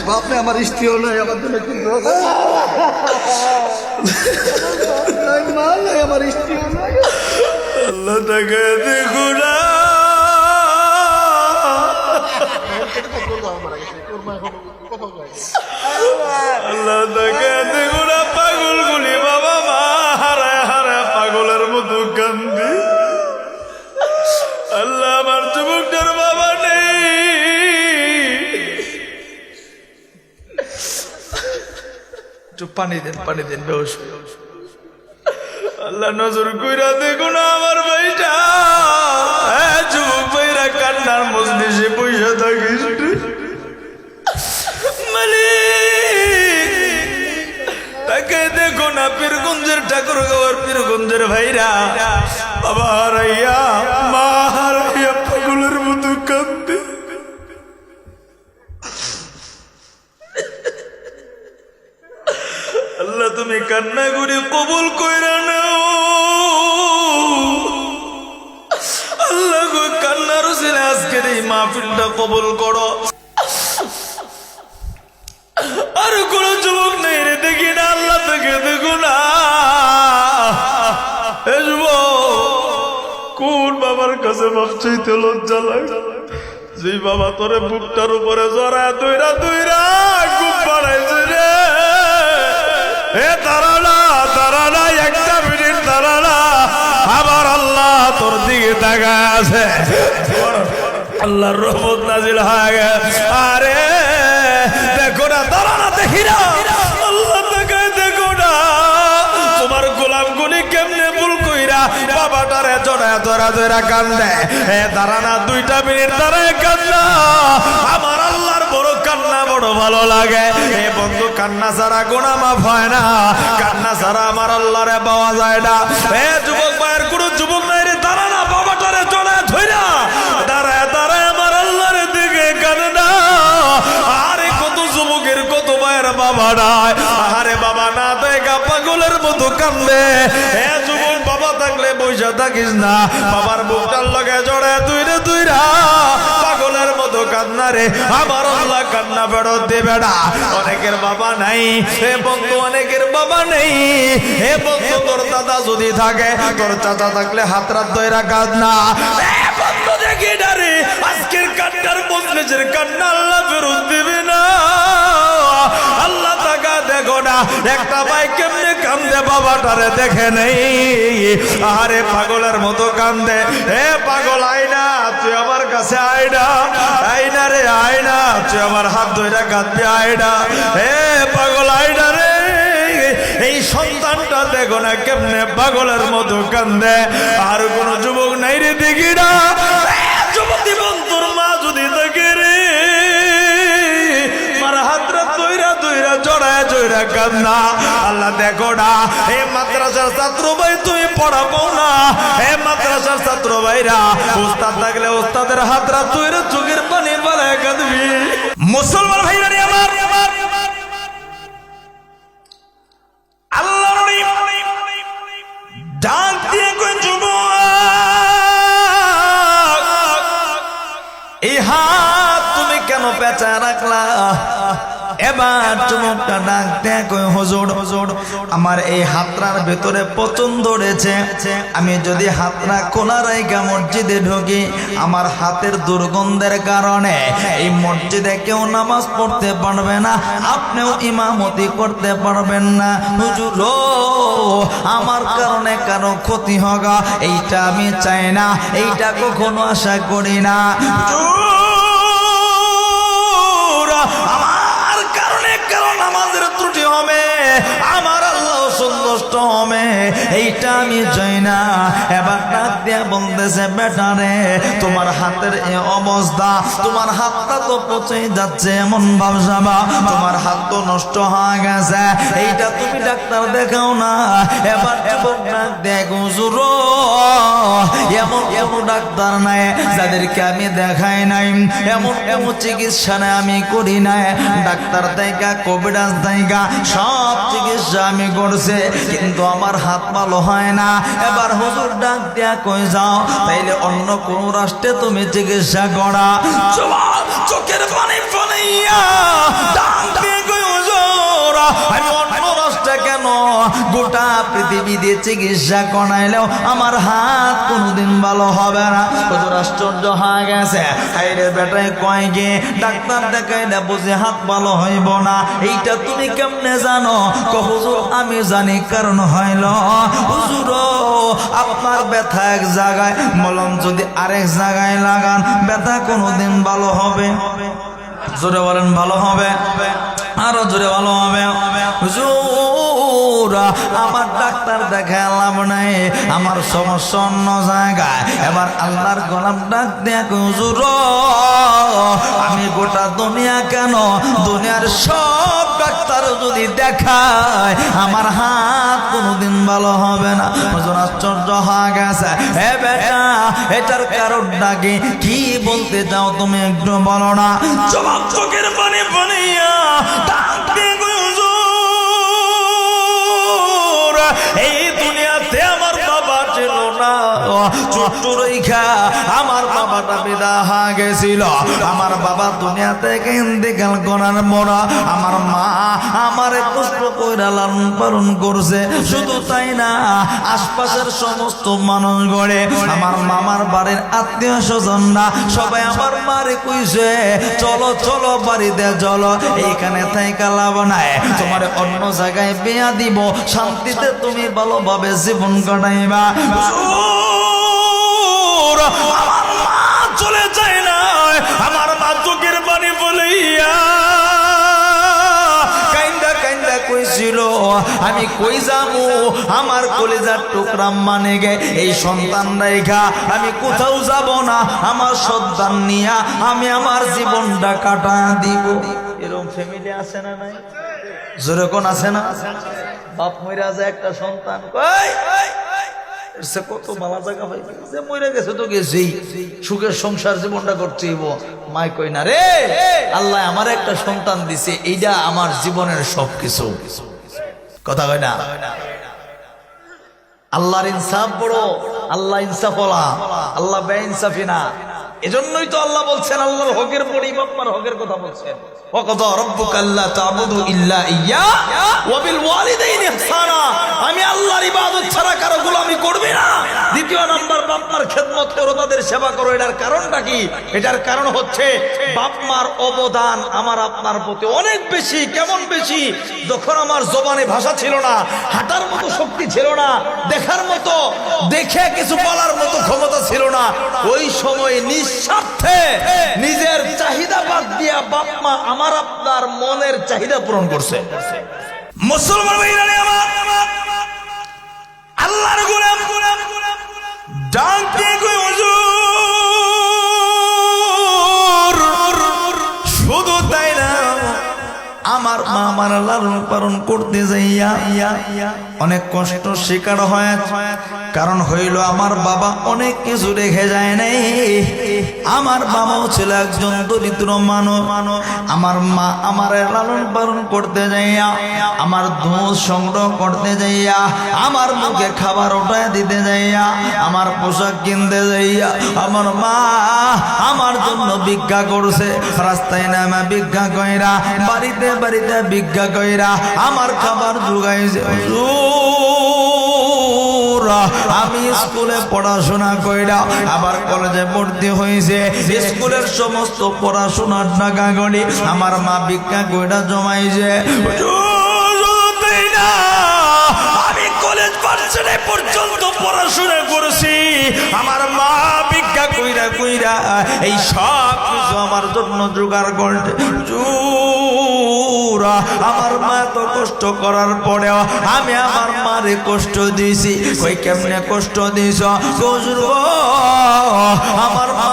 বাপ ने আমার স্ত্রীও নাই আমার জন্য কিন্তু মা নাই আমার স্ত্রীও নাই আল্লাহ তাকে দেখো না আল্লাহ তাকে দেখো না পাগল গুলি বাবা মা হারায় হারায় পাগলের মতো কান্দি আল্লাহ আমার যুবকটার বাবা নেই একটু পানি দেন বেশ আল্লাহ নজর কইরা দেখো না আমার ভাইটা যুবক ভাইরা কান্নার মজলিসে পয়সা থাকিস তাকে দেখো না পীরগঞ্জের ঠাকুরগাঁওয়ের পীরগঞ্জের ভাইরা বাবা হারাইয়া মা হারাইয়া পাগলের মতো কাঁদতে আল্লাহ তুমি কান্না করে কবুল কইরা নাও আল্লাহ গো কান্নার উসিলায় আজকের এই মাহফিলটা কবুল করো আর কোন যুবক নেই রে দেখি না আল্লাহ তোকে দেখো না কোন বাবার কাছে মাপ চাইতে লজ্জা লাগে যে বাবা তোরে বুকটার উপরে জড়ায় দুইরা খুব বাড়াইছে রে দাঁড়ানা একটা মিনিট দাঁড়ানা আবার আল্লাহ তোর দিকে তাকায় আছে আল্লাহর রহমত নাজিল হয়ে গেছে আরে দেখো না দাঁড়ানা দেখি না আল্লাহ তাকায় দেখো না তোমার গোলাম গুলি কেমনে ভুল কইরা বাবাটারে জড়া কান্দে দাঁড়ানা 2টা মিনিট দাঁড়ায় কান্না আমার আল্লাহর বড় কান্না বড় ভালো লাগে এ বন্ধু কান্না ছাড়া গুনাহ মাফ হয় না কান্না ছাড়া আমার আল্লাহরে পাওয়া যায় না এ যুবক ভাইয়ের কোন যুবক নাই রে দাঁড়ানা বাবাটারে জড়া ধইরা দাঁড়ায় আমার আল্লাহর দিকে কান্না আরে কত যুবকের কত ভাইয়ের বাবা নাই আরে বাবা না দেখা পাগলের মতো কান্দে এ যুবক বাবা থাকলে বইসা থাকিস না বাবার বুকটার লগে জড়ায় দুইরা পাগলের মতো কান্না রে আমার আল্লাহ কান্না ফেরত দেবে না অনেকের বাবা নাই হে বন্ধু অনেকের বাবা নেই হে বন্ধু তোর দাদা যদি থাকে তোর চাচা থাকলে হাত রাত ধইরা কান্না হে বন্ধু দেখি না রে আজকের কান্নার মজলিসের কান্না আল্লাহ ফেরত দিবে না আল্লাহ তাকা দেখো না একটা ভাই কেমনে কান্দে বাবাটারে দেখে নেই আরে পাগলের মতো কান্দে হে পাগল আয়না তুই আমার কাছে আয়না রে আয়না তুই আমার হাত ধইরা কাঁদবি আয়না হে পাগল আয়না রে এই সন্তানটা দেখো না কেমনে পাগলের মতো কান্দে আর কোন যুবক নাই রে দেখি না যুবতী বন্ধুর মা যদি দেখে রে মার হাতরা দইরা জড়ায় কান্না আল্লাহ দেখো না হে মাদ্রাসার ছাত্র ভাই তুই পড়াবো না হে মাদ্রাসার ছাত্র ভাইরা উস্তাদ থাকলে উস্তাদের হাতরা দইরা চোখের পানি বালায় কাঁদবি মুসলমান ভাইরা রে আমার আল্লাহ ডাক দিয়ে কই যুবক এই হাত তুমি কেন পেঁচা রাখলা এবার যুবকটা ডাকতে কই হুজুর আমার এই হাতরার ভেতরে পতন ধরেছে আমি যদি হাতরা খোলা রাইখা মসজিদে ঢুকি আমার হাতের দুর্গন্ধের কারণে এই মসজিদে কেউ নামাজ পড়তে পারবে না আপনিও ইমামতি করতে পারবেন না হুজুর আমার কারণে কারো ক্ষতি হোক এইটা আমি চাই না এইটা কখনো আশা করি না আমাদের ত্রুটি হবে আমার আল্লাহ সন্তুষ্ট হবে এইটা আমি চাই না। এবার ডাক দিয়া বলতেছে, বেটা রে, তোমার হাতের এই অবস্থা, তোমার হাতটা তো পচে যাচ্ছে এমন ভাবসাবা, তোমার হাত তো নষ্ট হয়ে গেছে, এইটা তুমি ডাক্তার দেখাও না। এবার যুবক ডাক দেখো, হুজুর এমন এমন ডাক্তার নাই যাদেরকে আমি দেখাই নাই, এমন এমন চিকিৎসা নাই আমি করি নাই। ডাক্তার দেখা, কবিরাজ দেখা সব চিকিৎসা আমি করছে, কিন্তু আমার হাত ভালো হয় না। এবার হুজুর ডাক দিয়া কই, যাও তাইলে অন্য কোন রাষ্ট্রে তুমি চিকিৎসা করা। চোখের পানি ফলাইয়া ডাক দিয়ে কই, হুজুর আমি অন্য রাষ্ট্রে কেন, গোটা পৃথিবী দিয়ে চিকিৎসা করাইলেও আমার হাত কোনোদিন ভালো হবে না। হুজুর আশ্চর্য হয়ে গেছে, হাইরে বেটায় কয় গে ডাক্তার দেখাইলে বুঝে হাত ভালো হইব না, এইটা তুমি কেমনে জানো? হুজুর আমি জানি, কারণ হইল হুজুর আপনার ব্যথা এক জায়গায়, মলম যদি আরেক জায়গায় লাগান ব্যথা কোনোদিন ভালো হবে? জোরে বলেন ভালো হবে? আরো জোরে ভালো হবে? হুজুর আমার ডাক্তার দেখা লাভ নাই, আমার সমস্যা অন্য জায়গায়। এবার আল্লাহর গোলাম ডাক দেয়া, হুজুর আমি গোটা দুনিয়া কেন, দুনিয়ার সব ডাক্তার যদি দেখায় আমার হাত কোনোদিন ভালো হবে না। হুজুর আশ্চর্য হয়ে গেছে, হে বেটা এটার কারণটা কি বলতে চাও তুমি একটু বলো না? জবাব চোখের পানি পানিয়া ডাক দিয়ে কই, হুজুর এই দুনিয়াতে আমার বাবা ছিল না, ছোট্ট রেখা আমার বাবাটা বিদায় হয়ে গেছিল। আমার বাবা দুনিয়া থেকে ইন্তেকাল করার পর আমার মা আমারে কষ্ট কইরা লালন পালন করছে। শুধু তাই না, আশপাশের সমস্ত মানুষ গড়ে আমার মামার বাড়ির আত্মীয় স্বজনরা সবাই আমার মারে কইছে, চলো চলো বাড়িতে চলো, এইখানে থাইকা লাভ নাই, তোমার অন্য জায়গায় বিয়া দিব, শান্তিতে তুমি ভালোভাবে জীবন কাটাইবা। আমার মা চলে যায় না, আমার মা চোখের পানি বলিয়া কাইন্দা কাইন্দা কইছিল, আমি কই যামু, আমার কলিজার টুকরা মানে গে এই সন্তান রেখা আমি কোথাও যাব না, আমার সন্তান নিয়া আমি আমার জীবনটা কাটা দিব। এরকম ফ্যামিলি আছে না নাই? জোরে কোন আছে না? বাপ মইরা যায় একটা সন্তান কই কত মালা জায়গা ভাই যে মরে গেছে তো গেছি, সুখের সংসার জীবনটা করতে মাই কই না রে, আল্লাহ আমার একটা সন্তান দিছে, এইটা আমার জীবনের সবকিছু। কথা কয় না? আল্লাহর ইনসাফ বড়, আল্লাহ ইনসাফ ওয়ালা, আল্লাহ বেইনসাফি না। এজন্যই তো আল্লাহ বলছেন, আল্লাহর হকের পরেই বাপমার হকের কথা বলছেন, ওয়াকাদা রাব্বুকা আল্লা তা'বুদু ইল্লা ইয়্যা ওয়া বিল ওয়ালিদাইনি ইহসানা। আমি আল্লাহর ইবাদত ছাড়া কারো গোলামি করবে না। দ্বিতীয় নাম্বার, বাপমার খেদমত করো, তাদের সেবা করো। এটার কারণটা কি? এটার কারণ হচ্ছে বাপমার অবদান আমার আপনার প্রতি অনেক বেশি। কেমন বেশি? যখন আমার জবানে ভাষা ছিল না, হাঁটার মতো শক্তি ছিল না, দেখার মতো, দেখে কিছু বলার মতো ক্ষমতা ছিল না, ওই সময় নিঃস্বার্থে নিজের চাহিদা বাদ দিয়া বাপমা আমার আপনার মনের চাহিদা পূরণ করছে। মুসলমান ভাইরা আমার, আল্লাহর গোলাম ডাক দিয়ে কই, হুজুর শুধু তাই না, আমার মা আমার লালন পালন করতে যাইয়া অনেক কষ্ট শিকার হয়। কারণ হইল আমার বাবা অনেক কিছু রেখে যায় নাই। আমার বাবাও ছিল একজন দরিদ্র মানুষ। আমার মা আমার লালন পালন করতে যাইয়া, আমার দুধ সংগ্রহ করতে যাইয়া, আমার মুখে খাবার ওঠায় দিতে যাইয়া, আমার পোশাক কিনতে যাইয়া আমার মা আমার জন্য ভিক্ষা করছে। রাস্তায় নামা ভিক্ষা কইরা, বাড়িতে বাড়িতে ভিক্ষা কইরা আমার খাবার জোগাইছে। আমি স্কুলে পড়াশোনা কইরা আবার কলেজে ভর্তি হয়েছে। স্কুলের সমস্ত পড়াশোনার টাকা গড়ি আমার মা ভিক্ষা কইরা জমাইছে। আমি কলেজ পাঠশালা পর্যন্ত পড়াশোনা করেছি, আমার মা ভিক্ষা কইরা কইরা এই সব কিছু আমার জন্য জোগাড় করছে। আমার মা এত কষ্ট করার পরেও আমি আমার মারে কষ্ট দিয়েছি। কই কেমনে কষ্ট দিছ? হুজুর গো, আমার মা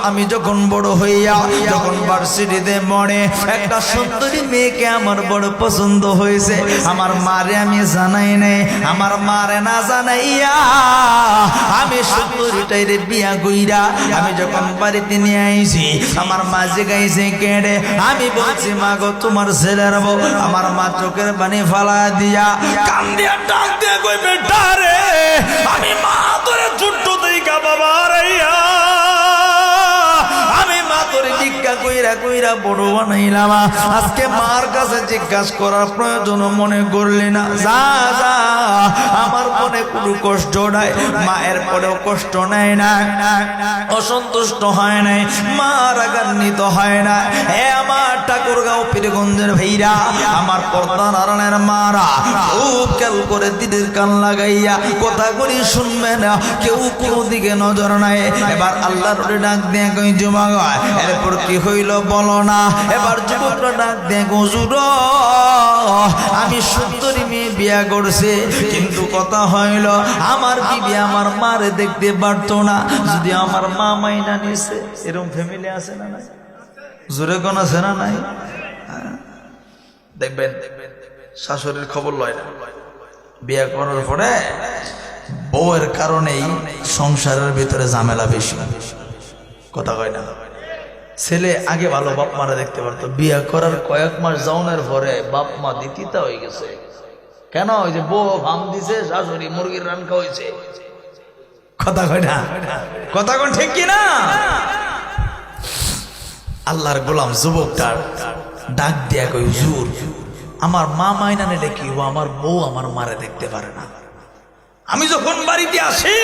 আমি যখন বড় হইয়া যখন ভার্সিটিতে পড়ে একটা সুন্দরী মেয়েকে আমার বড় পছন্দ হয়েছে। আমার মারে আমি জানাই নাই, আমার মারে না জানাইয়া আমি সুন্দরীটাইরে বিয়া কইরা আমি যখন বাড়িতে নিয়ে আইছি, আমার মা জিগাইছে কেড়ে। আমি বলছি মা গো, তোমার ছেলের বউ। আমার মা চোখের পানি ফালা দিয়া কান দিয়া ডাক দিয়ে কই, বেটা রে, আমি মা তোরে ছোট্ট দিকা বাবা রাইয়া আমি মা তোরে জিজ্ঞা কইরা কইরা বড় বানাইলাম। আজকে মার কাছে জিজ্ঞাসা করার প্রয়োজন মনে করলি না? যা যা, আমার মনে কোনো কষ্ট নাই, মায়ের পরেও কষ্ট নেয় না, অসন্তুষ্ট হয় নাই, মা রাগান্বিত হয় না। হে আমার ঠাকুরগাঁও পীরগঞ্জের ভাইরা, আমার পর্দা নারায়ণের মারা খুব খেয়াল করে দিদির কান লাগাইয়া কথা করি শুনবে না, কেউ কোনো দিকে নজর নাই। এবার আল্লাহর ডাক দিয়ে কই, যুবক এরপর কি হইল বলো না? এবার যুবকরা ডাক দিয়ে, হুজুর আমি সুন্দরী মেয়ে বিয়া করছে, কিন্তু কথা হইল আমার বিবি আমার মারে দেখতে পারতো না। যদি আমার মা মাইনা নিছে, এরকম ফ্যামিলি আছে না নাই? জোরে কোন আছে না নাই? দেখবেন শাশুড়ির খবর লয় না, বিয়ে করার পরে বউয়ের কারণেই সংসারের ভিতরে ঝামেলা বেশি। কথা কয় না? ছেলে আগে ভালো বাপ মারা দেখতে পারতো, বিয়ে করার কয়েক মাস যাওয়ার পরে বাপ মা দিতিতা হয়ে গেছে। কেন? ওই যে বউ ভাম দিছে, শাশুড়ি মুরগির রান খাওয়াইছে। কথা কয় না? কথা কোন ঠিক কিনা? আল্লাহর গোলাম যুবকটার ডাক দিয়া কই, হুজুর আমার মা মাইনা নিলে কি ও আমার বউ আমার মারে দেখতে পারে না। আমি যখন বাড়িতে আসি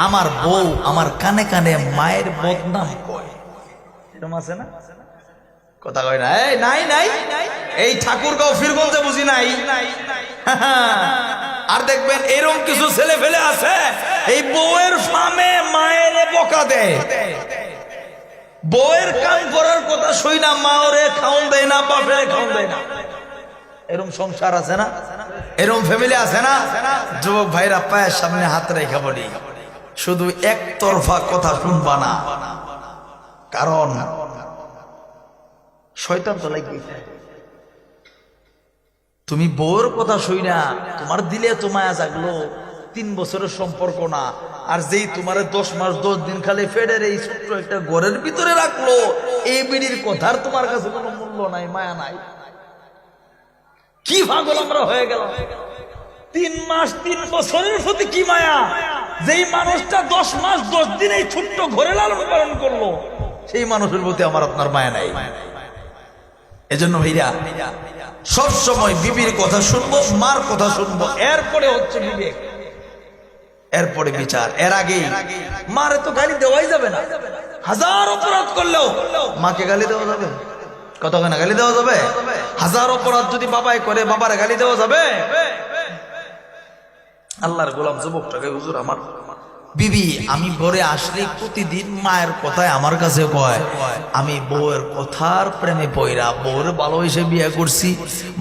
আমার বউ আমার কানে কানে মায়ের বদনাম কয়। এরকম আছে না? কথা কয় না? এই নাই নাই, এই ঠাকুরগাঁও পীরগঞ্জে বুঝি নাই। আর দেখবেন এরকম কিছু ছেলে ফেলে আছে, এই বউয়ের ফামে মায়ের বকা দেয়, বউয়ের কাম করার কথা শুই না, মা ওরে খাওন দেয় না, বাপের খাওন দেয় না। এরকম সংসার আছে না? এরকম ফ্যামিলি আছে না? যুবক ভাইরা পায়ের সামনে হাত রেখে বলি, শুধু একতরফা কথা শুনবা না, কারণ শয়তান তো লাগবে। তুমি বউর কথা শুই না, তোমার দিলে তোমায় জাগলো 3 বছরের সম্পর্ক না, আর যেই তোমারে 10 মাস 10 দিন খালি ফেডের এই ছোট্ট একটা ঘরের ভিতরে রাখলো, এই বিড়ির কথার তোমার কাছে কোনো মূল্য নাই, মায়া নাই। কি পাগল আমরা হয়ে গেল! 3 মাস 3 বছরের প্রতি কি মায়া! যেই মানুষটা 10 মাস 10 দিন এই ছোট্ট ঘরে লালন পালন করলো, সেই মানুষের প্রতি আমার আপনার মায়া নাই। এজন্য ভাইরা সব সময় বিবির কথা শুনবো, মার কথা শুনবো, এরপরে হচ্ছে বিবেক, এরপরে বিচার। এর আগে মারে তো গালি দেওয়াই যাবে না। হাজার অপরাধ করলেও মাকে গালি দেওয়া যাবে? কতখানা গালি দেওয়া যাবে? হাজার অপরাধ যদি বাবাই করে, বাবারে গালি দেওয়া যাবে? আল্লাহর গোলাম যুবকটাকে, হুজুর আমার বিবি আমি ঘরে আসলে প্রতিদিন মায়ের কথায় আমার কাছে কয়, আমি বউয়ের কথার প্রেমে পইরা বউর ভালোবেসে বিয়ে করছি,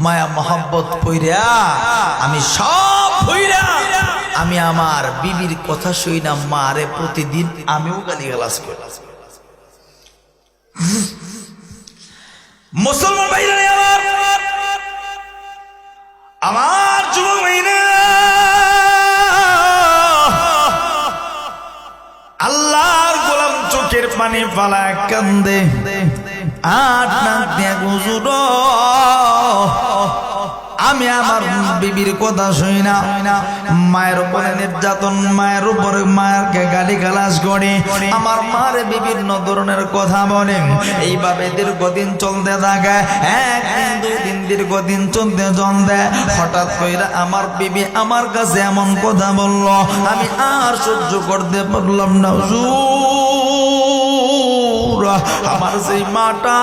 মায়া মহাব্বত পইরা আমি সব পইরা আমি আমার বিবির কথা শুই না, মারে প্রতিদিন আমিও গালিগালাজ করি। মুসলমান ভাইরা আমার যুবক ভাইরা, আল্লাহর গোলাম চোখের পানি ফালা কান্দে, আট নাক দিয়ে হুজুর আমি আমার বিবির কথা শুই না, মায়ের উপরে নির্যাতন, মায়ের উপরে মায়েরকে গালি গালাজ করে, আমার মার বিভিন্ন ধরনের কথা বলে। এইভাবে দীর্ঘদিন চলতে থাকে, 1 দিন 2 দিন দীর্ঘদিন চলতে চলতে হঠাৎ করে আমার বিবি আমার কাছে এমন কথা বলল, আমি আর সহ্য করতে পারলাম না। আমার সেই মাটা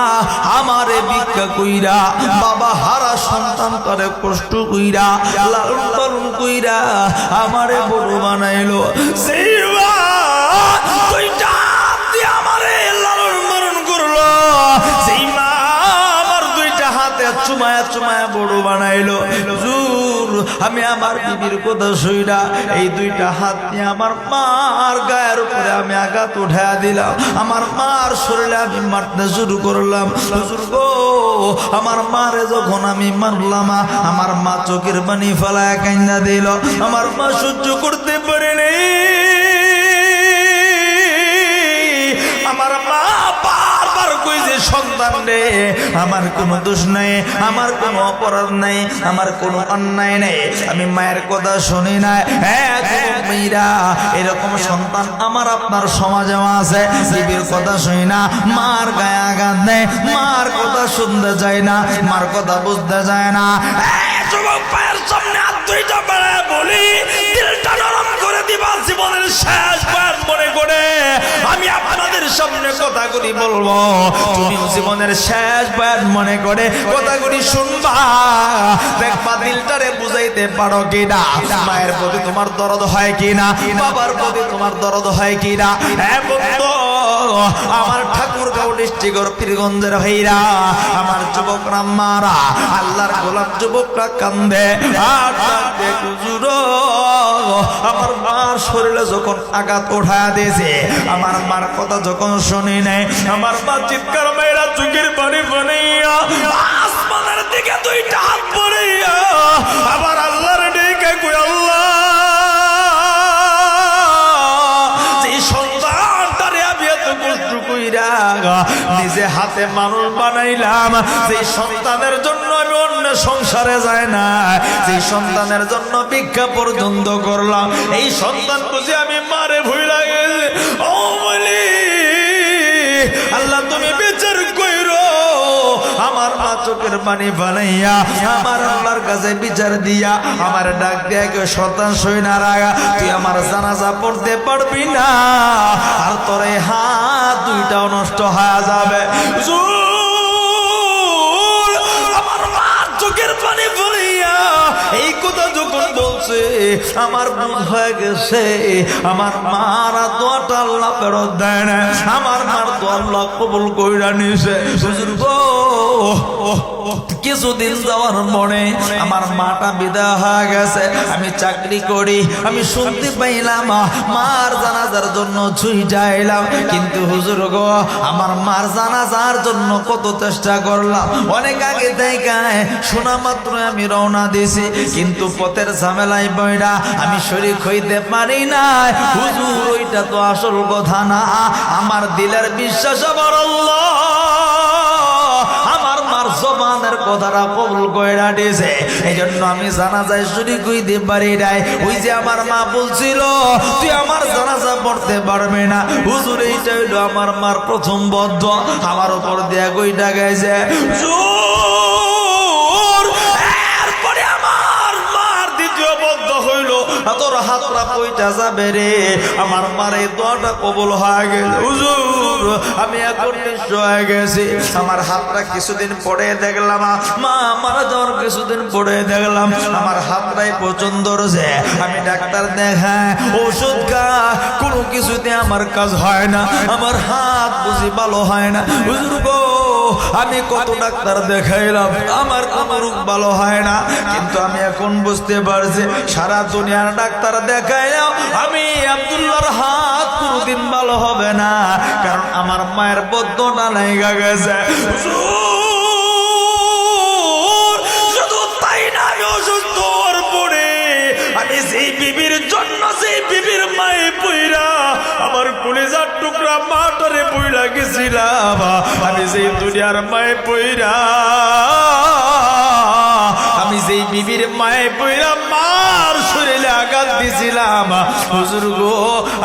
আমারে ভিক্ষা কইরা, বাবা হারা সন্তান করে কষ্ট কইরা লালন পালন কইরা আমারে বড় বানাইলো, সেই মা দুইটা হাত দিয়ে আমারে লালন পালন করলো, সেই মা আমার 2টা হাতে চুমায়া চুমায়া বড় বানাইলো। হুজুর আমি আমার বিবির কথা শুইনা এই দুইটা হাত নিয়ে আমার মার গায়ের উপরে আমি আঘাত উঠায়া দিলাম, আমার মার শরীরে আমি মারতে শুরু করলাম। হুজুর গো আমার মারে যখন আমি মারলাম আমার মা চোখের পানি ফেলায় কান্না দিল, আমার মা সহ্য করতে পারে নাই। আমার মা বারবার কইছে সন্তান রে আমার কোনো দোষ নাই, আমার কোনো অপরাধ নাই, আমার কোনো অন্যায় নেই, আমি মায়ের কথা শুনি না। মেয়েরা এরকম সন্তান আমার আপনার সমাজে আছে, বিবির কথা শুনি না, মার গায়ে আঘাত নেই, মার কথা শুনতে যায় না, মার কথা বুঝতে যায় না। যুবক পায়ের সামনে হাত দুইটা বাড়ায় বলি দিলটা নরম করে দিবা, জীবনের শেষ বার মনে করে আমি আপনাদের সামনে কথাগুলি বলবো, তুমিও জীবনের শেষ বার মনে করে কথাগুলি শুনবা, দেখবা দিলটারে বুঝাইতে পারো কিনা, মায়ের প্রতি তোমার দরদ হয় কিনা, বাবার প্রতি তোমার দরদ হয় কিনা। আমার ঠাকুরগাঁও ডিস্ট্রিক্টের পীরগঞ্জের ভাইরা, আমার যুবকরা মারা আল্লাহর গোলাম যুবকরা কান্দে আর কান্দে। হুজুর আমার মার শরীরে যখন আঘাত উঠায়া দিয়েছে, আমার মার কথা যখন শুনি নাই, আমার মা চিৎকার মেয়েরা চোখের পানি বানাইয়া আসমানের দিকে দুইটা হাত পড়াইয়া আবার আল্লাহর ডেকে কই আল্লাহ যে সন্তানটারে আমি এত কষ্ট কইরা নিজে হাতে মানুষ বানাইলাম, যে সন্তানের জন্য আমি অন্য সংসারে যায় না, যে সন্তানের জন্য ভিক্ষা পর্যন্ত করলাম, এই সন্তান বুঝে আমি মারে ভুইলা গেছে। ও বলি আল্লাহ তুমি বিচার কইরো, আমার মা চোখের পানি বানাইয়া আমার আল্লাহর কাছে বিচার দিয়া আমার ডাক দিয়া কেউ সন্তান সই না রাগা, তুই আমার জানাজা পড়তে পারবি না, আর তোর এই হাত দুইটাও নষ্ট হয়ে যাবে। আমার মা চোখের পানি বানাইয়া এই কথা যখন বলছে আমার মন হয়ে গেছে, আমার মার দোয়াটা আল্লাহ ফেরত দেয় না, আমার মার দোয়া আল্লাহ কবুল কইরা নিছে। হুজুর গো কিছুদিন যাওয়ার পরে আমার মাটা বিদায় হয়ে গেছে, আমি চাকরি করি, আমি শুনতে পাইলাম মার জানাজার জন্য ছুই যাইলাম, কিন্তু হুজুর গো আমার মার জানাজার জন্য কত চেষ্টা করলাম, অনেক আগে দেখায় শোনা মাত্র আমি রওনা দিছি, কিন্তু পথের ঝামেলায় বইরা আমি শরীক হইতে পারি না। হুজুর ওইটা তো আসল কথা না, আমার দিলের বিশ্বাস আমার আল্লাহ আমার মার জবানের কথাটা কবুল কইরা দিয়েছে, এই জন্য আমি জানাজায় শরীক হইতে পারি নাই। ওই যে আমার মা বলছিল তুই আমার জানাজা পড়তে পারবে না, হুজুর এইটা হইলো আমার মার প্রথম বদ্ধ, আমার উপর দিয়া কইটা গেছে। এরপরে আমার মার দ্বিতীয় বদ্ধ হইল, তোর হাতটা কইটা যাবে রে, আমার মারে দোয়াটা কবুল হয়ে গেল। হুজুর আমি এখন নিঃস্ব হয়ে গেছি, আমার হাতটা কিছুদিন পরে দেখলাম, মা মারা যাওয়ার কিছুদিন পরে দেখলাম আমার হাতটাই পছন্দ রয়েছে, আমি ডাক্তার দেখায় ওষুধ খা, কোনো কিছুতে আমার কাজ হয় না, আমার হাত বুঝি ভালো হয় না। হুজুর গো আমি কত ডাক্তার দেখাইলাম আমার কোনো রোগ ভালো হয় না, কিন্তু আমি এখন বুঝতে পারছি সারা দুনিয়ার ডাক্তার দেখাইলাম আমি আব্দুল্লাহর হাত কোনোদিন ভালো হবে না, কারণ আমার মায়ের বদ্ধটা লেগে গেছে। শুধু তাই না, আমি অসুস্থ হওয়ার পরে আমি সেই বিবির জন্য সেই বিবির মায়ে পইরা আমার কলিজার টুকরা মাটারে পইরা গেছিলাম, আমি সেই দুনিয়ার মায়ে পইরা আমি যেই বিবির মায়ে পইরা মার শরীরে আঘাত দিছিলাম, হুজুর গো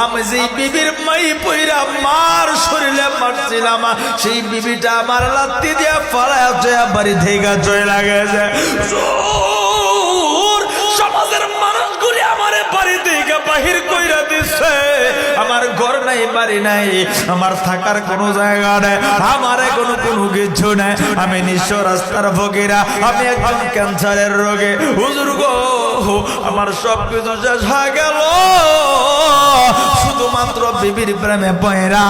আমি যেই বিবির মায়ে পইরা মার শরীরে মারছিলাম, সেই বিবিটা আমার লাত্তি দিয়া ফালায়া বাড়ি থেকে চলে গেছে। সমাজের মানুষগুলি আমার বাড়ি থেকে বাহির কইরা দিচ্ছে, আমার ঘর নাই বাড়ি নাই, আমার থাকার কোনো জায়গা নেই, আমার কোনো কিছু নেই, আমি নিঃস্ব রাস্তার ফকিরা, আমি একজন ক্যান্সারের রোগে। হুজুর গো আমার সব কিছু শেষ হয়ে গেল, শুধুমাত্র বিবির প্রেমে পয়রা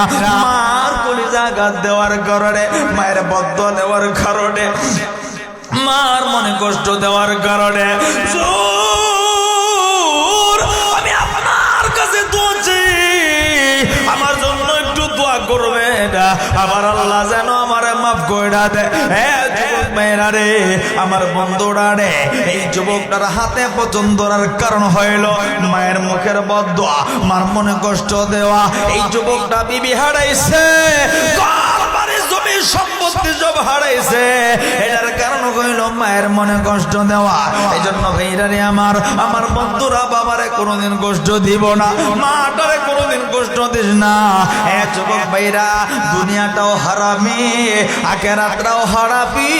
মার কলিজা আঘাত দেওয়ার কারণে, মায়ের বদ্ধ দেওয়ার কারণে মার মনে কষ্ট দেওয়ার কারণে আমি আপনার কাছে দোয়া চাই, আমার জন্য একটু দোয়া করবেন, আমার আল্লাহ যেন আমার মাফ কইরা দেয়। যুবক মেয়েরা রে, আমার বন্ধুরা রে, এই যুবকটার হাতে পচন ধরার কারণ হইল মায়ের মুখের বদদোয়া, মার মনে কষ্ট দেওয়া। এই যুবকটা বিবি হারাইছে, জমি সম্পত্তি সব হারাইছে, এটার কারণ হইল মায়ের মনে কষ্ট দেওয়া। এই জন্য ভাইরা রে, আমার বন্ধুরা, বাবারে কোনোদিন কষ্ট দিব না, মাটারে কোনোদিন কষ্ট দিস না। যুবক ভাইরা, দুনিয়াটাও হারামি, আখিরাতটাও হারাবি।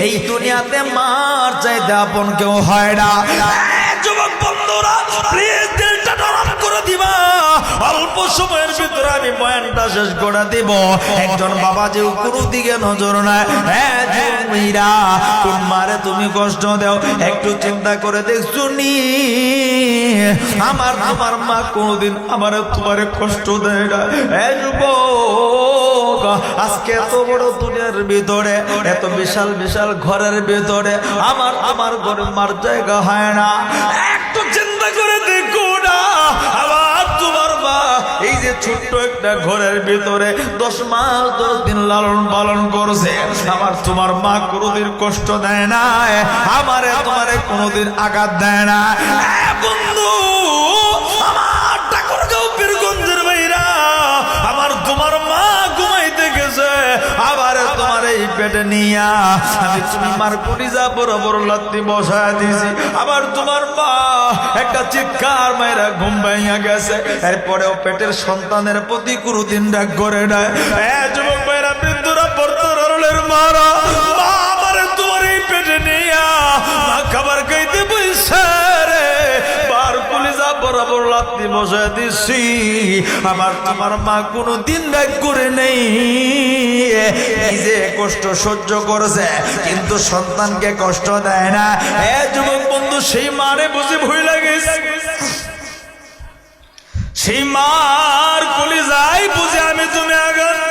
এই দুনিয়াতে মার চাইতে আপন কেউ হয় না। যুবক বন্ধুরা, প্লিজ দিলটা নরম করে দিবা, অল্প সময়ের ভিতরে আমি বয়ানটা শেষ করে দিব। একজন বাবা যে কোনো দিকে নজর নাই। মেয়েরা, কোন মারে তুমি কষ্ট দাও একটু চিন্তা করে দেখছো নি? আমার মা কোনদিন আমার তোমারে কষ্ট দেয় না। যুবক, আজকে এত বড় দুনিয়ার ভিতরে, এত বিশাল বিশাল ঘরের ভিতরে আমার ঘরে মার জায়গা হয় না। একটু চিন্তা করে দেখো না, আবার তোমার মা এই যে ছোট্ট একটা ঘরের ভিতরে 10 মাস 10 দিন লালন পালন করছে। আমার তোমার মা কোনোদিন কষ্ট দেয় না, আমারে তোমারে কোনোদিন আঘাত দেয় না। বন্ধু, আমার ঠাকুরগাঁও পীরগঞ্জের ভাইরা, আমার তোমার মা ঘুমাইতে গেছে, আবার তোমার এই পেটে নিয়া আমি তুমি মার কলিজা বড় বড় লাত্তি বসায় দিছি। আবার তোমার মা একটা চিৎকার মায়েরা ঘুম ভাঙিয়া গেছে, এরপরেও পেটের সন্তানের প্রতি কোনোদিন রাগ করে না। যুবক ভাইরা, বৃদ্ধরা, পর্তরের মারা, মা আমারে তোমার এই পেটে নিয়া মা খাবার খাইতে বসে রে, বার কলিজা বরাবর লাত্তি বসায় দিছি। আমার তোমার মা কোনোদিন রাগ করে নেই, নিজে কষ্ট সহ্য করেছে কিন্তু সন্তানকে কষ্ট দেয় না। যুবক বন্ধু, সেই মারে বুঝি ভয় লাগে, সেই মার কলিজায় বুঝে আমি তুমি আঘাত।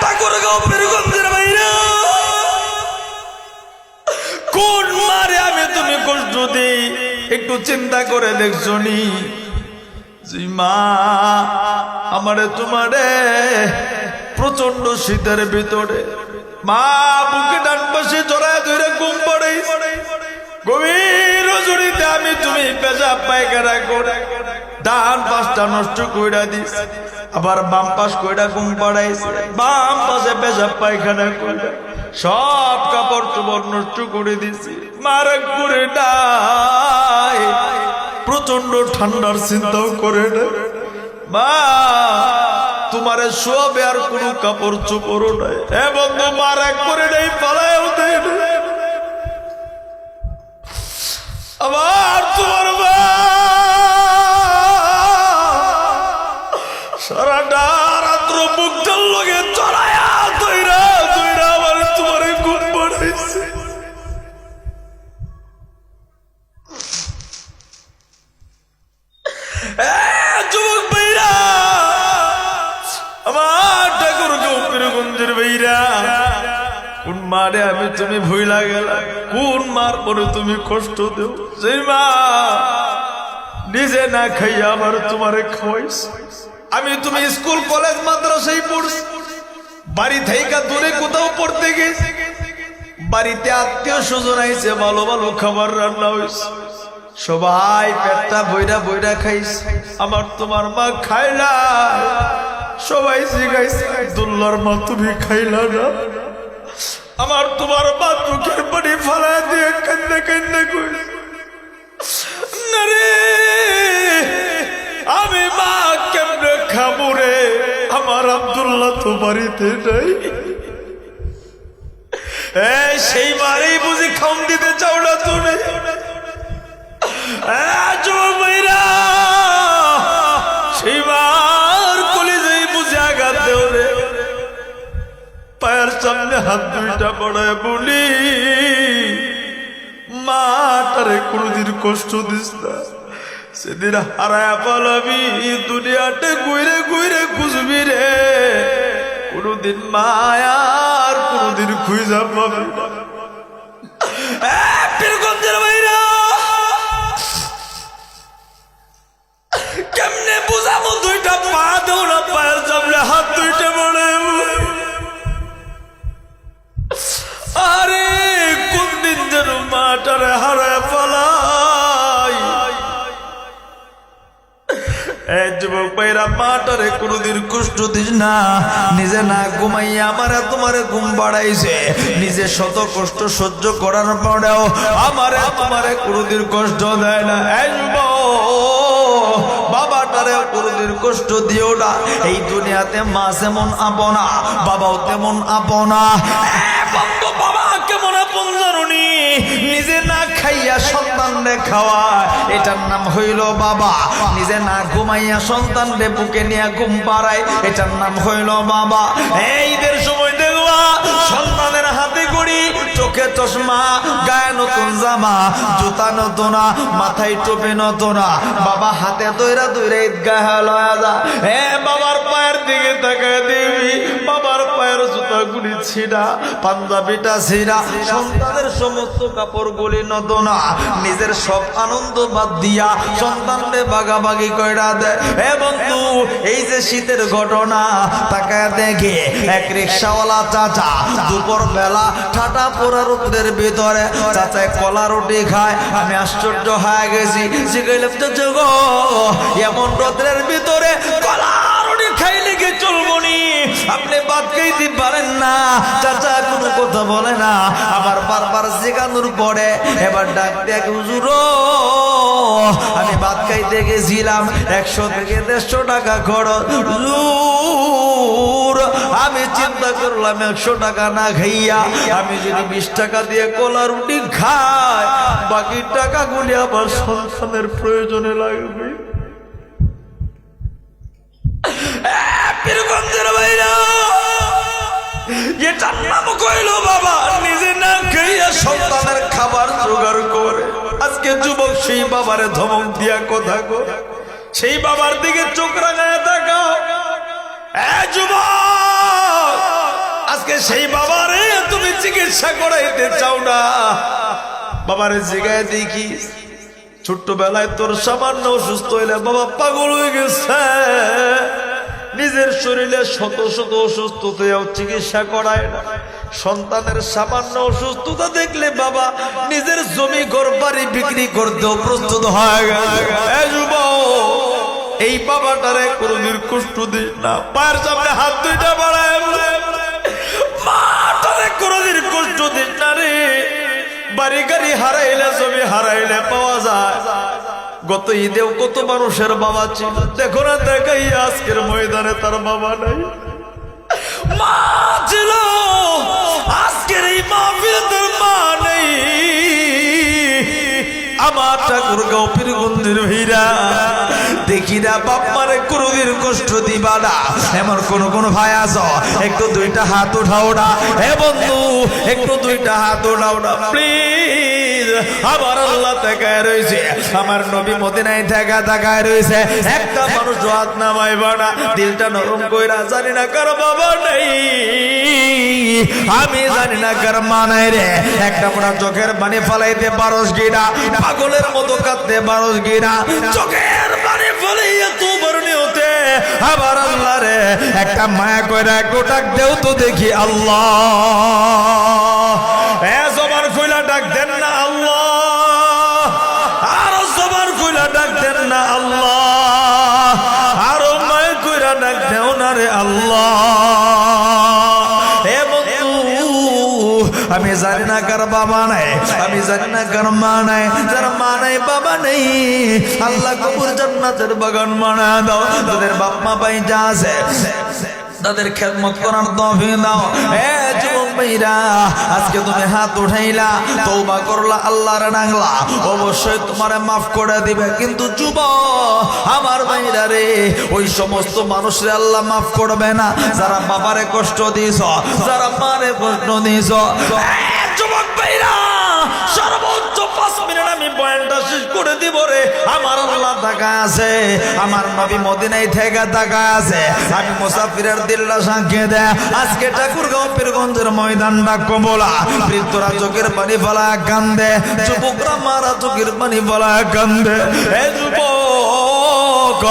ঠাকুরগাঁও পীরগঞ্জের বাইরে কোন মারে আমি তুমি কষ্ট দিই একটু চিন্তা করে দেখছো নি? মা আমারে তোমারে প্রচন্ড শীতের ভিতরে মা বুকে ডান পাশে জড়ায় ধরে ঘুম পড়ে, গভীর রজনীতে আমি তুমি পেশাব পায়খানা করে ডান পাশটা নষ্ট কইরা দিস, আবার বাম পাশ কইরা ঘুম পাড়াইছে, বাম পাশে পেশাব পায়খানা কইরা সব কাপড় চোপড় নষ্ট করে দিছি। মার করে নাই, প্রচন্ড ঠান্ডার চিন্তাও করে না মা, তোমারে শোবে আর কোনো কাপড় চোপড়ও নাই। বন্ধু, মার এক করে নেই, পালায়ও দেয় না। আবার তোমার মা সারাটা রাত্র বুকটার লগে চড়ায়া দইরা দইরা আবার তোমারে ঘুম পাড়াইছে। যুবক ভাইরা, আমার ঠাকুরগাঁও পীরগঞ্জের ভাইরা, কোন মারে আমি তুমি ভুইলা গেলা, কোন মার পরে তুমি কষ্ট দেও? সেই মা নিজে না খাইয়া আবার তোমারে খাওয়াইস। আমি তুমি স্কুল কলেজ মাদ্রাসায় পড়ছি, বাড়ি থেকে দূরে কোথাও পড়তে গেছি, বাড়িতে আত্মীয় স্বজন আইছে, ভালো ভালো খাবার রান্না হয়েছে, সবাই পেটটা বইরা বইরা খাইছে। আমার তোমার মা খাইলা, সবাই জিগাইছে, আব্দুল্লাহর মা তুমি খাইলা না? আমার তোমার মা চোখের পানি ফালা দিয়ে কান্দে কান্দে কইছে, না রে আমি মা কেমনে খাবো রে, আমার আব্দুল্লাহ তো বাড়িতে নাই। সেই মারেই বুঝি খাওন দিতে চাও না তুমি? সেই মার কলিজায় বুঝে আঘাত দেও রে, পায়ের সামনে হাত দুইটা পড়ায় বলি, মাটারে কোনদিন কষ্ট দিস না, সেদিন হারায়া পালাবি, দুনিয়াতে ঘুরে ঘুরে খুঁজবি রে, কোনদিন মায়ার কোনদিন খুঁজা পাবে পীরগঞ্জের ভাইরা কেমনে বুঝাবো দুইটা পা দেও না পায়ের সামনে হাত দুইটা বড়ে আরে কোন দিন যেন মাটারে হারায় পালাই যুবক ভাইরা মাটারে কোনদিন কষ্ট দিস না নিজে না ঘুমাইয়া আমারে তোমারে ঘুম বাড়াইছে নিজে শত কষ্ট সহ্য করার পরেও আমারে তোমারে কোনদিন কষ্ট দেয় না বাবাটারে কোনদিন কষ্ট দিও না এই দুনিয়াতে মা যেমন আপনা বাবাও তেমন আপনা বন্ধু বাবা কেমন আপন জানুনি নিজে না খাইয়া সন্তানরে খাওয়ায় এটার নাম হইল বাবা নিজে না ঘুমাইয়া সন্তানরে বুকে নিয়ে ঘুম পাড়ায় এটার নাম হইল বাবা এইদের সময় দেখবা সন্তানের হাতে গড়ি চোখে চশমা গায়ে নতুন জামা জুতা নতুন মাথায় টুপি নতুন বাবা হাতে দইরা দইরা ঈদগাহ লয়া যা বাবার পায়ের দিকে তাকায় দিবি বাবার পায়ের জুতা গুলি ছিঁড়া পাঞ্জাবিটা ছিঁড়া সন্তানের সমস্ত কাপড় গুলি নতুন নিজের সব আনন্দ বাদ দিয়া সন্তানরে বাগাবাগি কইরা দেয় বন্ধু এই যে শীতের ঘটনা তাকায় দেখে এক রিক্সাওয়ালা চাচা দুপুর বেলা ঠাটা পোড়া রোদের ভিতরে চাচায় কলা রুটি খায় আমি আশ্চর্য হয়ে গেছি শিখাইলাম তো গো এমন রোদের ভিতরে কলা রুটি খাইলে কি চলবো নি আপনি বাদ খাইতে পারেন না চাচা কোনো কথা বলে না আবার বারবার শেখানোর পরে এবার ডাক দেখ হুজুর আমি ভাত খাইতে গেছিলাম 100 থেকে 150 টাকা খরচ আমি চিন্তা করলাম 100 টাকা না খাইয়া আমি যদি 20 টাকা দিয়ে কলা রুটি খাই বাকি টাকাগুলি আমার সন্তানের প্রয়োজনে লাগবে পীরগঞ্জের ভাইরা এটার নাম কইল বাবা নিজে না খাইয়া সন্তানের খাবার জোগাড় করে আজকে যুবক সেই বাবারে ধমক দিয়া কথা কো সেই বাবার দিকে চোখ রাঙায় তাকাও যুবক আজকে সেই বাবারে তুমি চিকিৎসা করাইতে চাও না বাবারে জিগায় দেখি ছোট্টবেলায় তোর সামান্য অসুস্থ হইলে বাবা পাগল হয়ে গেছে নিজের শরীরে শত শত অসুস্থতাও চিকিৎসা করায় না সন্তানের সামান্য অসুস্থতা দেখলে বাবা নিজের জমি ঘর বাড়ি বিক্রি করতেও প্রস্তুত হয়ে গেছে এই বাবাটারে কোনদিন কষ্ট দিস না পায়ের সামনে হাত দুইটা বাড়ায় মাটারে কোনদিন কষ্ট দিস না রে বাড়ি গাড়ি হারাইলে জমি হারাইলে পাওয়া যায় গত ঈদেও কত মানুষের বাবা ছিল দেখো না দেখাই আজকের ময়দানে তার বাবা নাই মা ছিল আজকের এই মাহফিলে তার মা নেই আমার ঠাকুরগাঁও পীরগঞ্জের ভাইরা দেখি না বাপ্পারে কোনদিন কষ্ট দিবা না এমন কোন ভাই আছো একটু দুইটা হাত উঠাও না হে বন্ধু একটু দুইটা হাত উঠাও না প্লিজ আমার আল্লাহ তাকায় রয়েছে আমার নবী মদিনায় তাকায় রয়েছে একটা মানুষ হাত নামাইবা না দিলটা নরম কইরা জানি না কার বাবা নেই আমি জানি না কার মা নাই রে একটা মোটা চোখের পানি ফালাইতে পারস কিনা পাগলের মতো কাঁদতে পারস কিনা চোখের পানি ফলাইয়া তো বরণি হতে আবার আল্লাহ রে একটা মায়া কইরা একটু ডাক দেও তো দেখি আল্লাহ জবান খুইলা ডাক দেন না আল্লাহ আরো জবান খুইলা ডাক দেন না আল্লাহ আরো মায়া কইরা ডাক দেও না রে আল্লাহ আমি জানি না কার বাবা নাই আমি জানি না কার মা নাই যার মা নাই বাবা নেই আল্লাহ কবুর জান্নাতের বাগান বানা দাও তোদের বাপ মা ভাই যা আছে তাদের খেদমত করার তৌফিক দাও যুবক ভাইরা আজকে তুমি হাত উঠাইলা তওবা করলা আল্লাহর ডাকলা অবশ্যই তোমারে মাফ করে দিবে কিন্তু যুবক আমার ভাইরা রে ওই সমস্ত মানুষরে আল্লাহ মাফ করবে না যারা বাবারে কষ্ট দিয়েছ যারা মারে কষ্ট দিয়েছ যুবক ভাইরা সর্বোচ্চ 5 মিনিট আমি বয়ানটা শেষ করে দিব রে। আমার আল্লাহ তাকায় আছে, আমার নবী মদিনায় থেকে তাকায় আছে। আমি মুসাফিরের দিল্লা সাক্ষী দেয়। আজকে ঠাকুরগাঁও পীরগঞ্জের ময়দানটা কমলা, বৃদ্ধরা চোখের পানি ফেলা কান্দে, যুবকরা মারা চোখের পানি ফেলা কান্দে। এ যুবক,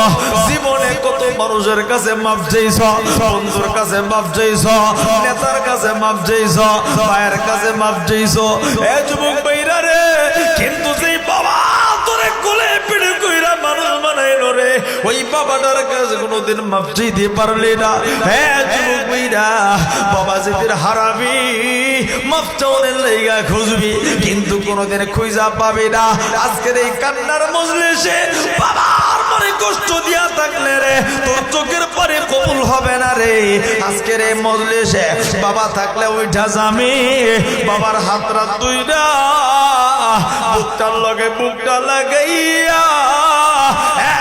জীবনে কত মানুষের কাছে মাপ চাইছ, বন্ধুর কাছে মাপ চাইছ, নেতার কাছে মাপ চাইছ, ভাইয়ের কাছে মাপ চাইছ। এ যুবক ভাইরা রে, কিন্তু সেই বাবা তোরে কোলে পিঠে কইরা মানুষ বানাইলো রে, ওই বাবাটার কাছে কোনোদিন মাপ চাইতে পারলি না। হ্যাঁ যুবক ভাইরা, বাবা যেদিন হারাবি মাপ চাওয়ার লাইগা খুঁজবি, কিন্তু কোনোদিন খুঁজা পাবি না। আজকের এই কান্নার মজলিসে বাবার মনে কষ্ট দিয়া থাকলে রে, তোর চোখের পরে কবুল হবে না রে। আজকের এই মজলিসে বাবা থাকলে ওইটা জামি, বাবার হাতরা দুইটা বুকটার লগে বুকটা লাগাইয়া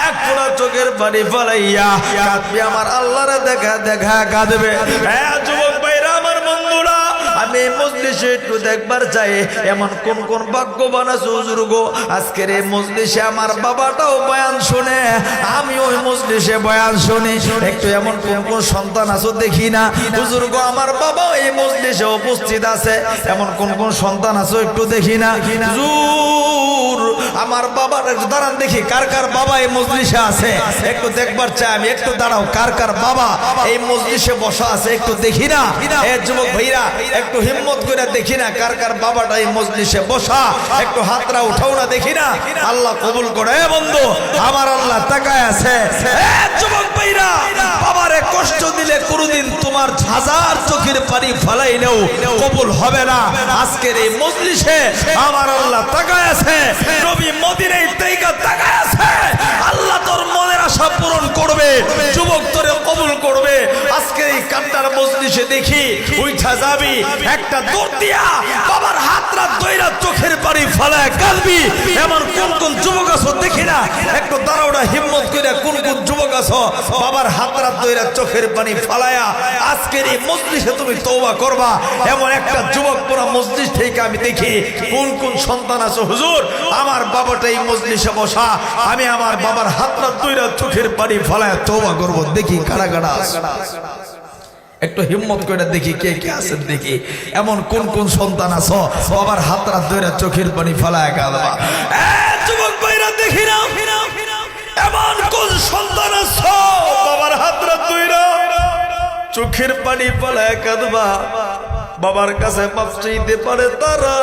এক ফোঁটা চোখের পানি ফলাইয়া কাঁদবি, আমার আল্লাহরে দেখা দেখা কাঁদবে। হ্যাঁ যুবক ভাইরা, আমার বন্ধুরা, আমি এই মজলিসে একটু দেখবার চাই এমন কোন কোন ভাগ্যবান আছে হুজুর গো। আজকের এই মজলিসে আমার বাবাটাও বয়ান শুনে, আমি ওই মজলিসে বয়ান শুনি। একটু এমন কোন কোন সন্তান আছো দেখি না হুজুর গো, আমার বাবাও এই মজলিসে উপস্থিত আছে, এমন কোন কোন সন্তান আছো একটু দেখি না হুজুর। আমার বাবার একটু দাঁড়ান দেখি, কার কার বাবা এই মজলিসে আছে একটু দেখবার চাই আমি। একটু দাঁড়াও, কার কার বাবা এই মজলিসে বসা আছে একটু দেখি না। এ যুবক ভাইরা, একটু হিম্মত করে দেখি না, কার কার বাবাটা এই মজলিসে বসা, একটু হাতরা উঠাও না দেখি না। আল্লাহ কবুল করে। এ বন্ধু, আমার আল্লাহ তাকায় আছে। এ যুবক ভাইরা, বাবারে কষ্ট দিলে কোনদিন তোমার হাজার চোখের পানি ফলাইলেও কবুল হবে না। আজকের এই মজলিসে আমার আল্লাহ তাকায় আছে, নবী মদিনায় থেকে তাকায় আছে। আল্লাহ তোর মনের আশা পূরণ করবে, যুবক তোরে কবুল করবে। আজকের এই কান্নার মজলিসে দেখি উইঠা যাবি, একটা দৌড় দিয়া বাবার হাতরা দইরা চোখের পানি ফলায় কাঁদবি। এমন কোন কোন যুবক আছো দেখি না, একটু দাঁড়াওটা হিম্মত করে, কোন কোন যুবক আছো বাবার হাতরা দইরা চোখের পানি ফলায়া আজকের এই মজলিসে তুমি তওবা করবা। এমন একটা যুবক পুরা মজলিস থেকে আমি দেখি। কোন কোন সন্তান আছো হুজুর, আমার বাবাটা এই মজলিসে বসা, আমি আমার বাবার হাতরা দইরা চোখের পানি ফলায়া তওবা করব। দেখি কারা কারা আছে, একটু হিম্মত করে দেখি কে কে আছেন দেখি। এমন কোন কোন সন্তান আছো বাবার হাতরা দইরা চোখের পানি ফলায়া কাঁদবা। যুবক ভাইরা দেখি না, এমন কোন সন্তান আছো বাবার হাতরা দইরা চোখের পানি ফলায়া কাঁদবা। বাবার কাছে মাপ চাইতে পারে তারা,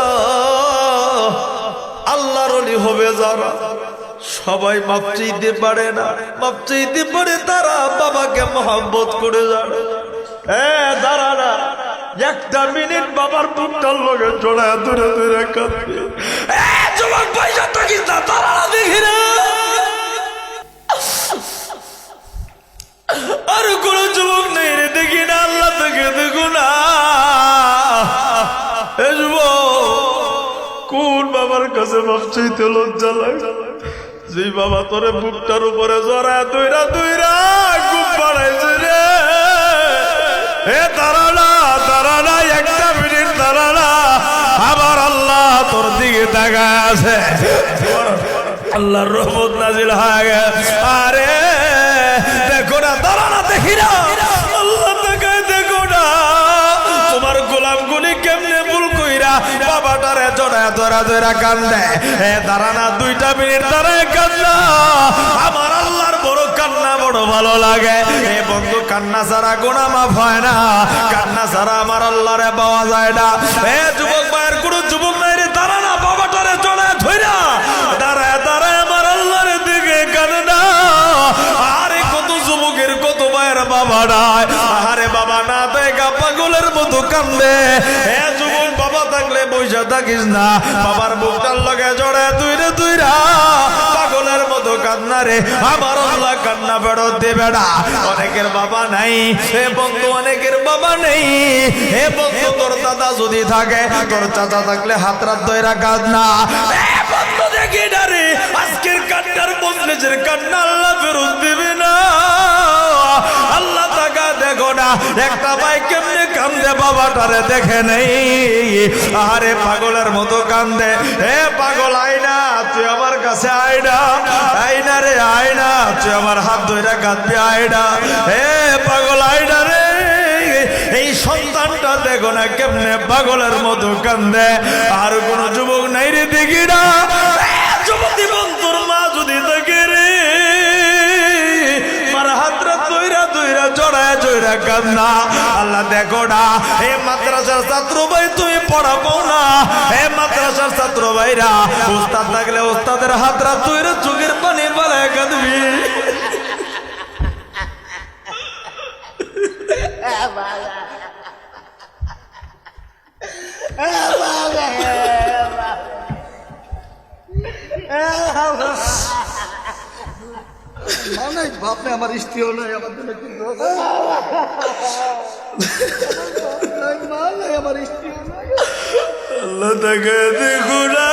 আল্লাহর ওলি হবে যারা। সবাই মাপ চাইতে পারে না, মাপ চাইতে পারে তারা বাবাকে মহব্বত করে যাবে। দাঁড়া না, একটা মিনিট বাবার বুকটার লগে জড়ায় দূরে দূরে কাঁদবে। যুবক পয়সা থাকিস না, দাঁড়া না দেখি না। আর কোন যুবক নেই রে দেখি না, আল্লাহ তোকে দেখো না। কোন বাবার কাছে মাপ চাইতে লজ্জা লাগে? যে বাবা তোরে বুকটার উপরে জড়ায় দইরা দইরা খুব বাড়াইছে রে। দাঁড়ানা দাঁড়ানা, একটা মিনিট দাঁড়ানা, আমার আল্লাহ তোর দিকে তাকায় আছে। আল্লাহর রহমত নাজিল হয়ে গেছে। আরে দেখো না, দাঁড়ানা দেখি না, আল্লাহ তাকায় দেখো না। তোমার গোলাম গুলি কেমনে ভুল কইরা বাবাটারে জড়ায় ধরা ধরা কান্দে। দাঁড়ানা, 2টা মিনিট দাঁড়ায় কান্না। আমার আল্লাহর বড় কান্না বড় ভালো লাগে। এ বন্ধু, কান্না ছাড়া গুনাহ মাফ হয় না, কান্না ছাড়া আমার আল্লাহরে পাওয়া যায় না। এ যুবক ভাইয়ের কোন যুবক নাই রে, দাঁড়ানা, বাবাটারে জড়ায় ধইরা দাঁড়ায় দাঁড়ায় আমার আল্লাহর দিকে কান্না। আরে কত যুবকের কত ভাইয়ের বাবা নাই, আরে বাবা না দেখা পাগলের মতো কান্দে। এ যুবক, বাবা থাকলে বইসা থাকিস না, বাবার বুকটার লগে জড়ায় দইরা দইরা পাগলের মতো কান্না রে। আমার আল্লাহ কান্না ফেরত দেবে না। অনেকের বাবা নাই হে বন্ধু, অনেকের বাবা নেই হে বন্ধু। তোর দাদা যদি থাকে, তোর চাচা থাকলে হাতরা দইরা কান্না। বন্ধু দেখি না রে, আজকের কান্নার মজলিসের কান্না আল্লাহ ফেরত দিবে না। আল্লাহ তাকা দেখো না একটা ভাই কেমনে কান্দে বাবাটারে দেখে নেই আরে পাগলের মতো কান্দে হে পাগল আয়না তুই আমার কাছে আয়না আয়না রে আয়না তুই আমার হাত ধরে কাঁদবি আয়না হে পাগল আয়না রে এই সন্তানটা দেখো না কেমনে পাগলের মতো কান্দে আর কোন যুবক নাই রে দেখি না যুবতী বন্ধুর মা যদি দেখে রে মার হাতরা তৈরা তৈরা জড়ায় জড়া কান্না আল্লাহ দেখো না হে মাদ্রাসার ছাত্র ভাই তুমি পড়াবো না হে মাদ্রাসার ছাত্র ভাইরা উস্তাদ থাকলে উস্তাদের হাতরা তৈরা চোখের পানি বালায় কাঁদবি বাপরে আমার স্ত্রীও নাই আমার জন্য কিন্তু মা নাই আমার স্ত্রীও নাই আল্লাহ তাকে দেখো না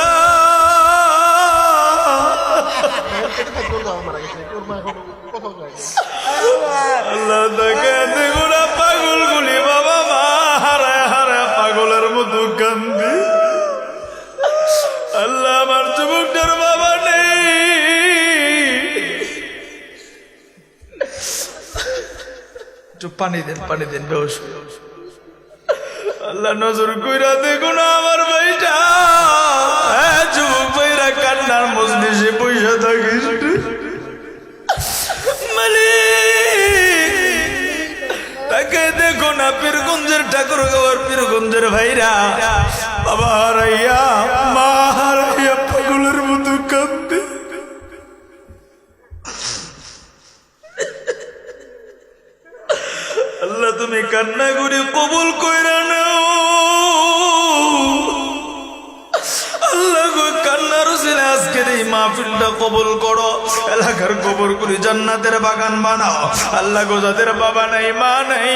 আল্লাহ তাকে দেখো না পাগল গুলি বাবা মা হারায় হারায় পাগলের মতো কান্দি আল্লাহ আমার যুবকটার বাবা নেই পানি দেন বেশ আল্লাহ নজর কইরা দেখো না আমার ভাইটা যুবক ভাইরা কান্নার মজলিসে পয়সা থাকিস তাকে দেখো না পীরগঞ্জের ঠাকুর গাওয়ার পীরগঞ্জের ভাইরা বাবা হারাইয়া মা হারাইয়া পাগলের মতো কাঁদতে আল্লাহ তুমি কান্না করে কবুল কইরা নাও আল্লাহ গো কান্নার উসিলা আজকের এই মাহফিলটা কবুল করো এলাকার কবর করে জান্নাতের বাগান বানাও আল্লাহ গো যাদের বাবা নাই মা নাই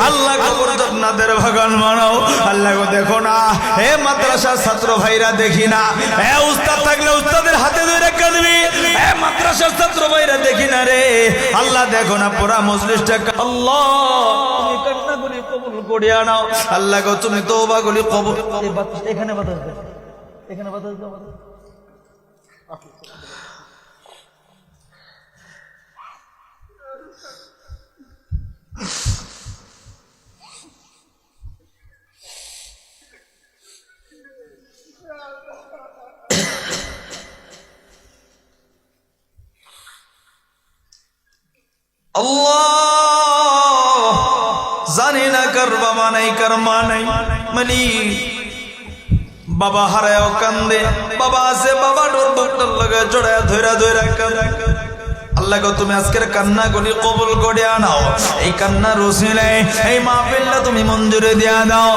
আল্লাহ কবর জান্নাতের বাগান বানাও আল্লাহ গো দেখো না হে মাদ্রাসার ছাত্র ভাইরা দেখি না হে উস্তাদ থাকলে উস্তাদের হাতে ধরে কাঁদবি হে মাদ্রাসার ছাত্র ভাইরা দেখি না রে আল্লাহ দেখো না পুরা মজলিসটা আল্লাহ তুমি কান্না করে কবুল করিয়া নাও আল্লাহ গো তুমি তওবা করে কবুল এখানে বাতাস দাও এখানে বাতাস দাও আল্লাহ জানি না কার বাবা নাই কার মা নাই মালিক বাবা হারায়ও কান্দে বাবা আছে বাবা ডোর বুকটার লগে জড়ায় ধইরা ধইরা কান্দে আল্লাহ গো তুমি আজকের কান্না গুলি কবুল করে আনাও এই কান্নার উসিলায় এই মাহফিলটা তুমি মঞ্জুরি দিয়া দাও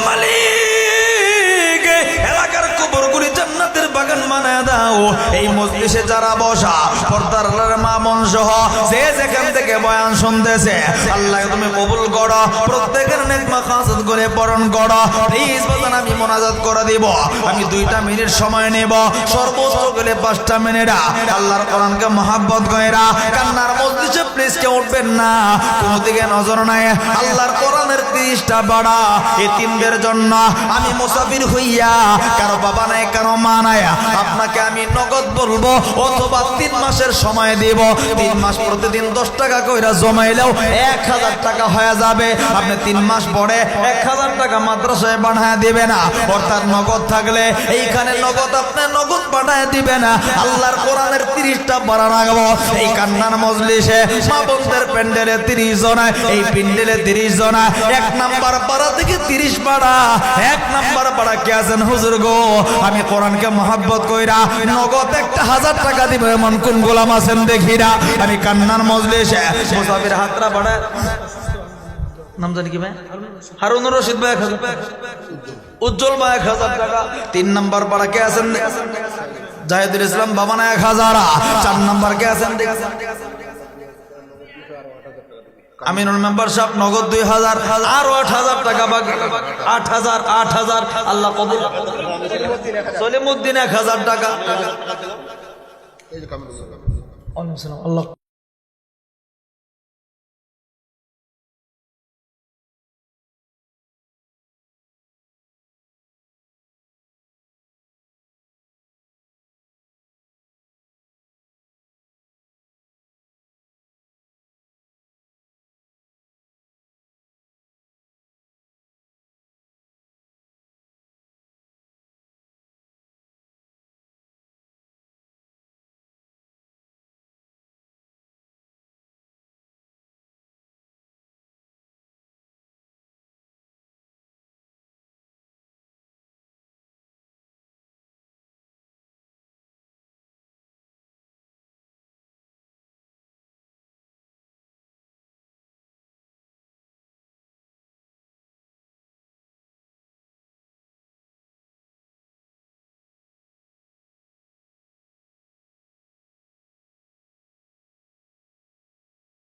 মালিক এলাকার কবরগুলি জান্নাতের বাগান বানায় দাও এই মজলিসে যারা বসা পর্দার মা মন সহ যে যেখান থেকে বয়ান শুনতেছে আল্লাহ তুমি কবুল করো প্রত্যেকের নেক মাকাসদ করে পূরণ করো প্লিজ বাজান আমি মোনাজাত করে দিব আমি 2টা মিনিট সময় নেব সর্বোচ্চ গেলে 5টা মিনিট আল্লাহর কোরআনকে মহব্বত কইরা কান্নার মজলিসে প্লিজ কেউ উঠবেন না কোন দিকে নজর নাই আল্লাহর কোরআনের 30টা বাড়া এতিমদের জন্য আমি মুসাফির হইয়া কারো বাবা নাই কারো মা নাই আপনাকে আমি নগদ বলবো অথবা 3 মাসের সময় দেব 3 মাস প্রতিদিন 10 টাকা কইরা জমাইলেও 1000 টাকা হয়ে যাবে আপনি 3 মাস পরে 1000 টাকা মাদ্রাসায় বানায় দিবেন অর্থাৎ নগদ থাকলে এইখানে নগদ আপনি নগদ বানায় দিবেন আল্লাহর কোরআনের 30টা বাড়া রাখবো এই কান্নার মজলিসে মা বোনদের প্যান্ডেলে 30 জন এই প্যান্ডেলে 30 জন 1 নাম্বার পাড়া থেকে 30 পাড়া 1 নাম্বার পাড়া কে আছেন হুজুর গো আমি কোরআনকে মহব্বত কইরা নগদ 1000 টাকা দিব এমন কোন গোলাম আছেন দেখিরা আমি কান্নার মজলিসে মুসাফির হাতরা বাড়ায় নাম জানি কি ভাই হারুনুর রশিদ ভাই 1000 টাকা উজ্জ্বল ভাই 1000 টাকা 3 নাম্বার পাড়া কে আছেন জাহিদুল ইসলাম বাবা না 1000 4 নাম্বার কে আছেন আমিনুল মেম্বার সাহেব নগদ 2000 আরো 8000 টাকা বাকি 8000 আল্লাহ কবুল সলিমউদ্দিন 1000 টাকা আল্লাহ